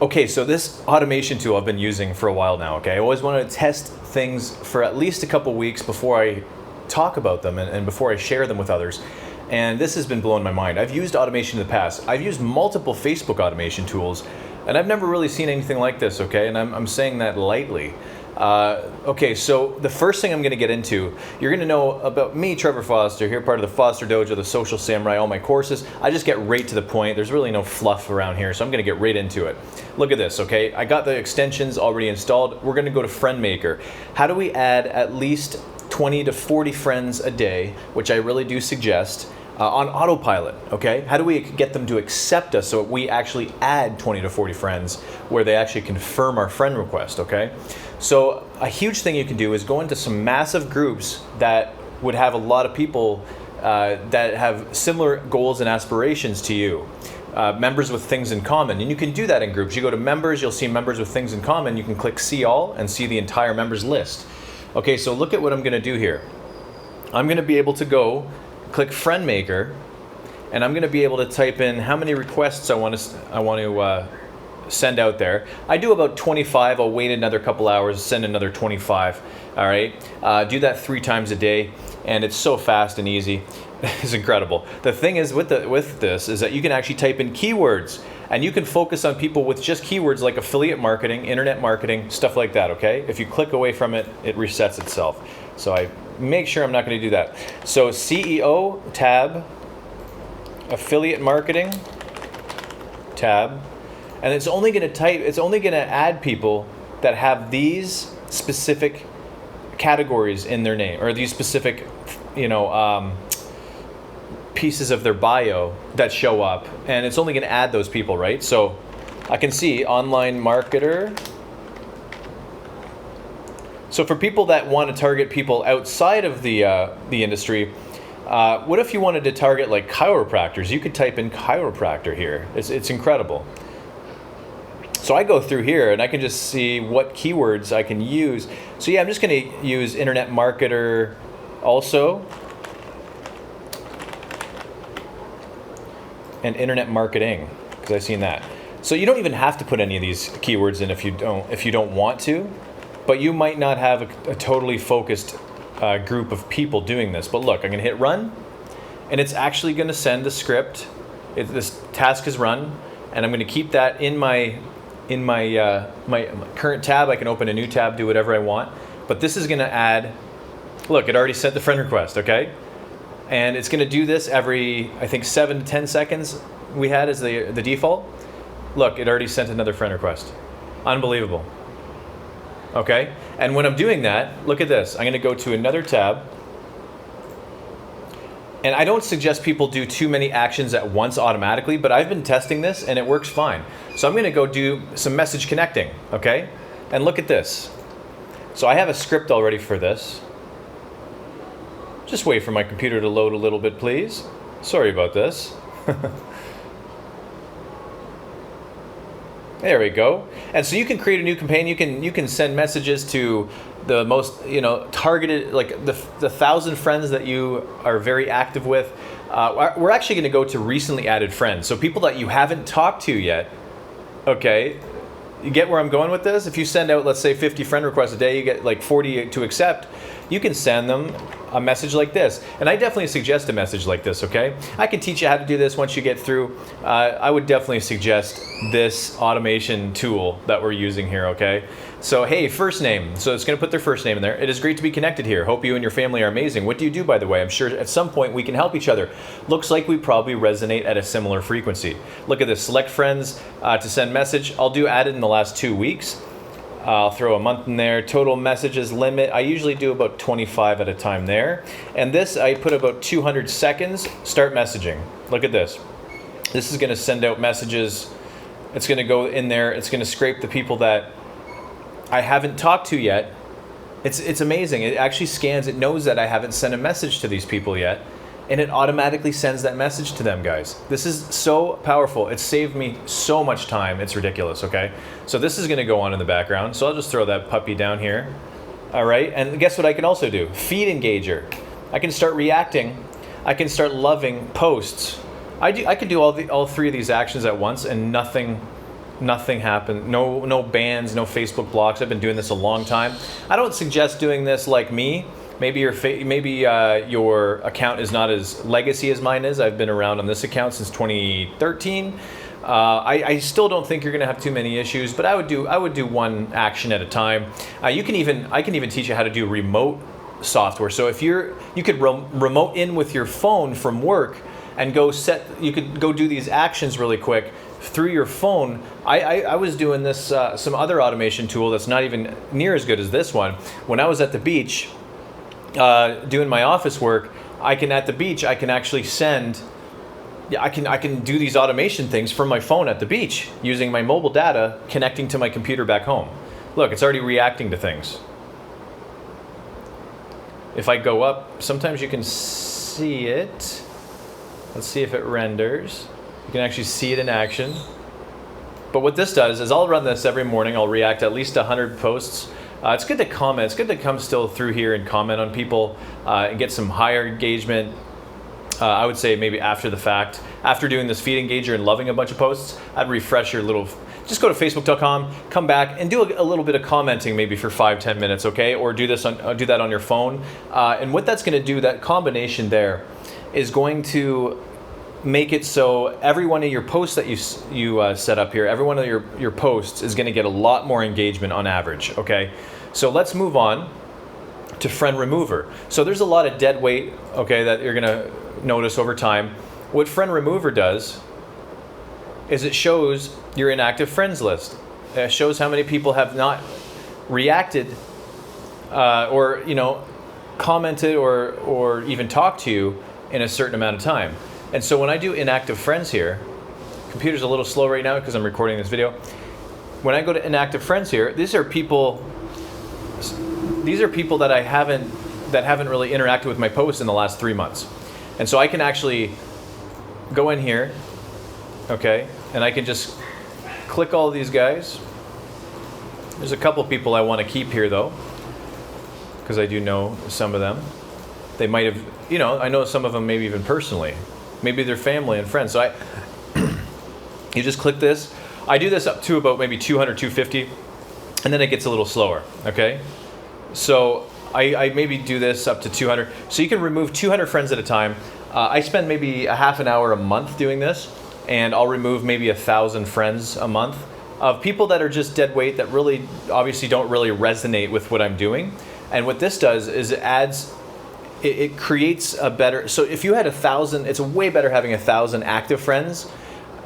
Okay, so this automation tool I've been using for a while now, okay? I always wanted to test things for at least a couple weeks before I talk about them and before I share them with others. And this has been blowing my mind. I've used automation in the past. I've used multiple Facebook automation tools, and I've never really seen anything like this, okay? And I'm saying that lightly. Okay, so the first thing I'm going to get into, you're going to know about me, Trevor Foster, here part of the Foster Dojo, the Social Samurai, all my courses. I just get right to the point. There's really no fluff around here, so I'm going to get right into it. Look at this, okay? I got the extensions already installed. We're going to go to FriendMaker. How do we add at least 20 to 40 friends a day, which I really do suggest, on autopilot, okay? How do we get them to accept us so we actually add 20 to 40 friends where they actually confirm our friend request, okay? So a huge thing you can do is go into some massive groups that would have a lot of people that have similar goals and aspirations to you. Members with things in common, and you can do that in groups. You go to members, you'll see members with things in common. You can click see all and see the entire members list. Okay, so look at what I'm gonna do here. I'm gonna be able to go click FriendMaker, and I'm going to be able to type in how many requests I want to send out there. I do about 25. I'll wait another couple hours, send another 25. All right, do that 3 times a day, and it's so fast and easy. It's incredible. The thing is with this is that you can actually type in keywords, and you can focus on people with just keywords like affiliate marketing, internet marketing, stuff like that. Okay, if you click away from it, it resets itself. So I make sure I'm not going to do that. So CEO tab, affiliate marketing tab, and it's only going to add people that have these specific categories in their name, or these specific, pieces of their bio that show up, and it's only going to add those people, right? So I can see online marketer. So for people that want to target people outside of the industry, what if you wanted to target like chiropractors? You could type in chiropractor here. It's incredible. So I go through here and I can just see what keywords I can use. So yeah, I'm just going to use internet marketer also, and internet marketing, because I've seen that. So you don't even have to put any of these keywords in if you don't want to. But you might not have a totally focused group of people doing this. But look, I'm going to hit run, and it's actually going to send the script. This task is run, and I'm going to keep that in my current tab. I can open a new tab, do whatever I want. But this is going to add. Look, it already sent the friend request. Okay, and it's going to do this every, I think, 7 to 10 seconds. We had as the default. Look, it already sent another friend request. Unbelievable. Okay, and when I'm doing that, look at this. I'm going to go to another tab, and I don't suggest people do too many actions at once automatically, but I've been testing this and it works fine. So I'm going to go do some message connecting, okay? And look at this. So I have a script already for this. Just wait for my computer to load a little bit, please. Sorry about this. There we go. And so you can create a new campaign. You can send messages to the most targeted, like the 1,000 friends that you are very active with. We're actually going to go to recently added friends, so people that you haven't talked to yet. Okay, you get where I'm going with this? If you send out, let's say, 50 friend requests a day, you get like 40 to accept. You can send them a message like this. And I definitely suggest a message like this, okay? I can teach you how to do this once you get through. I would definitely suggest this automation tool that we're using here, okay? So, hey, first name. So it's going to put their first name in there. It is great to be connected here. Hope you and your family are amazing. What do you do, by the way? I'm sure at some point we can help each other. Looks like we probably resonate at a similar frequency. Look at this. Select friends to send message. I'll do added in the last 2 weeks. I'll throw a month in there. Total messages limit. I usually do about 25 at a time there. And this, I put about 200 seconds. Start messaging. Look at this. This is going to send out messages. It's going to go in there. It's going to scrape the people that I haven't talked to yet. It's amazing. It actually scans. It knows that I haven't sent a message to these people yet. And it automatically sends that message to them, guys. This is so powerful. It saved me so much time. It's ridiculous, okay? So this is going to go on in the background. So I'll just throw that puppy down here. All right, and guess what I can also do? Feed engager. I can start reacting. I can start loving posts. I can do all 3 of these actions at once, and nothing Nothing happened. No bans, no Facebook blocks. I've been doing this a long time. I don't suggest doing this like me. Maybe your account is not as legacy as mine is. I've been around on this account since 2013. I still don't think you're going to have too many issues, but I would do one action at a time. I can even teach you how to do remote software. So if you could remote in with your phone from work and you could go do these actions really quick through your phone. I was doing this some other automation tool that's not even near as good as this one. When I was at the beach doing my office work, I can actually send. I can do these automation things from my phone at the beach using my mobile data connecting to my computer back home. Look, it's already reacting to things. If I go up, sometimes you can see it. Let's see if it renders. You can actually see it in action. But what this does is I'll run this every morning. I'll react to at least 100 posts. It's good to comment. It's good to come still through here and comment on people and get some higher engagement. I would say maybe after the fact. After doing this feed engager and loving a bunch of posts, I'd refresh your little... Just go to facebook.com, come back, and do a little bit of commenting maybe for 5-10 minutes, okay? Or do that on your phone. And what that's going to do, that combination there, is going to make it so every one of your posts that you set up here, every one of your posts is going to get a lot more engagement on average, okay? So let's move on to friend remover. So there's a lot of dead weight, okay, that you're going to notice over time. What friend remover does is it shows your inactive friends list. It shows how many people have not reacted or commented or even talked to you in a certain amount of time. And so when I do inactive friends here, computer's a little slow right now because I'm recording this video. When I go to inactive friends here, these are people that haven't really interacted with my posts in the last 3 months. And so I can actually go in here, okay, and I can just click all of these guys. There's a couple people I want to keep here though, because I do know some of them. They might have, I know some of them maybe even personally. Maybe they're family and friends. So you just click this. I do this up to about maybe 200, 250, and then it gets a little slower, okay? So I maybe do this up to 200. So you can remove 200 friends at a time. I spend maybe a half an hour a month doing this, and I'll remove maybe 1,000 friends a month of people that are just dead weight that really obviously don't really resonate with what I'm doing. And what this does is it creates a better, so if you had 1,000, it's way better having 1,000 active friends,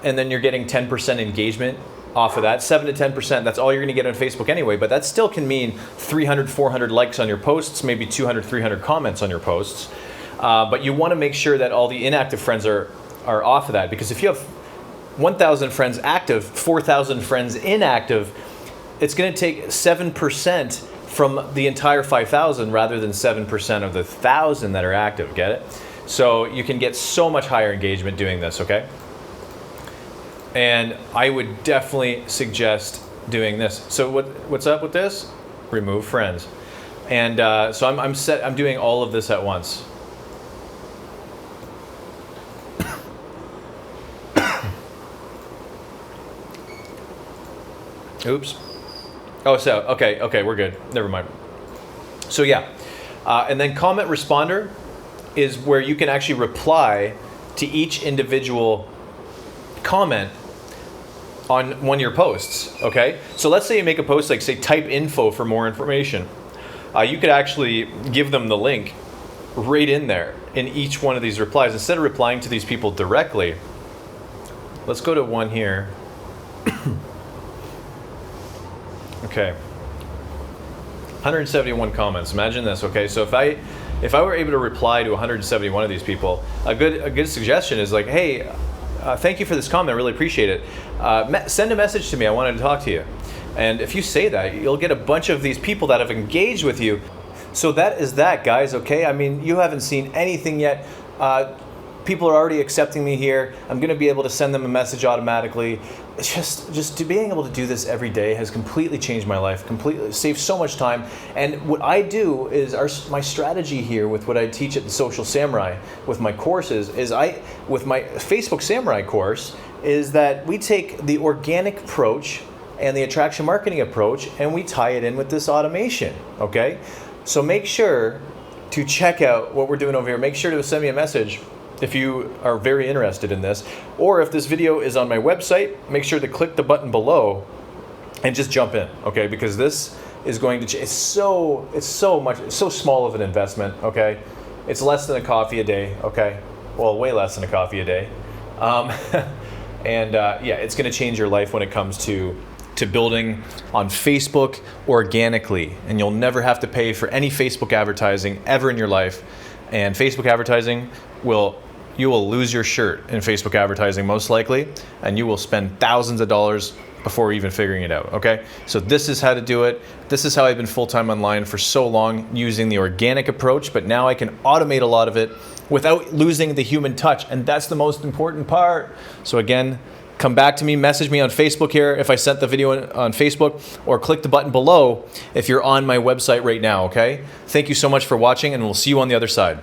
and then you're getting 10% engagement off of that. 7 to 10%, that's all you're gonna get on Facebook anyway, but that still can mean 300, 400 likes on your posts, maybe 200, 300 comments on your posts. But you wanna make sure that all the inactive friends are off of that, because if you have 1,000 friends active, 4,000 friends inactive, it's gonna take 7% from the entire 5,000 rather than 7% of the 1,000 that are active, get it? So you can get so much higher engagement doing this, okay? And I would definitely suggest doing this. So what's up with this? Remove friends. And so I'm doing all of this at once. Oops. Oh, so, okay, we're good. Never mind. So yeah, and then comment responder is where you can actually reply to each individual comment on one of your posts, okay? So let's say you make a post like, say, type info for more information. You could actually give them the link right in there in each one of these replies. Instead of replying to these people directly, let's go to one here. Okay, 171 comments. Imagine this. Okay, so if I were able to reply to 171 of these people, a good suggestion is like, hey, thank you for this comment. I really appreciate it. Send a message to me. I wanted to talk to you. And if you say that, you'll get a bunch of these people that have engaged with you. So that is that, guys. Okay, I mean, you haven't seen anything yet. People are already accepting me here. I'm going to be able to send them a message automatically. It's just to being able to do this every day has completely changed my life, completely saved so much time. And what I do is my strategy here with what I teach at the Social Samurai with my courses is with my Facebook Samurai course, is that we take the organic approach and the attraction marketing approach and we tie it in with this automation, okay? So make sure to check out what we're doing over here. Make sure to send me a message if you are very interested in this, or if this video is on my website, make sure to click the button below and just jump in, okay? Because this is going to, it's so small of an investment, okay? It's less than a coffee a day, okay? Well, way less than a coffee a day. Yeah, it's gonna change your life when it comes to building on Facebook organically, and you'll never have to pay for any Facebook advertising ever in your life. And Facebook advertising you will lose your shirt in Facebook advertising most likely, and you will spend thousands of dollars before even figuring it out, okay? So this is how to do it. This is how I've been full-time online for so long using the organic approach, but now I can automate a lot of it without losing the human touch, and that's the most important part. So again, come back to me, message me on Facebook here if I sent the video on Facebook, or click the button below if you're on my website right now, okay? Thank you so much for watching, and we'll see you on the other side.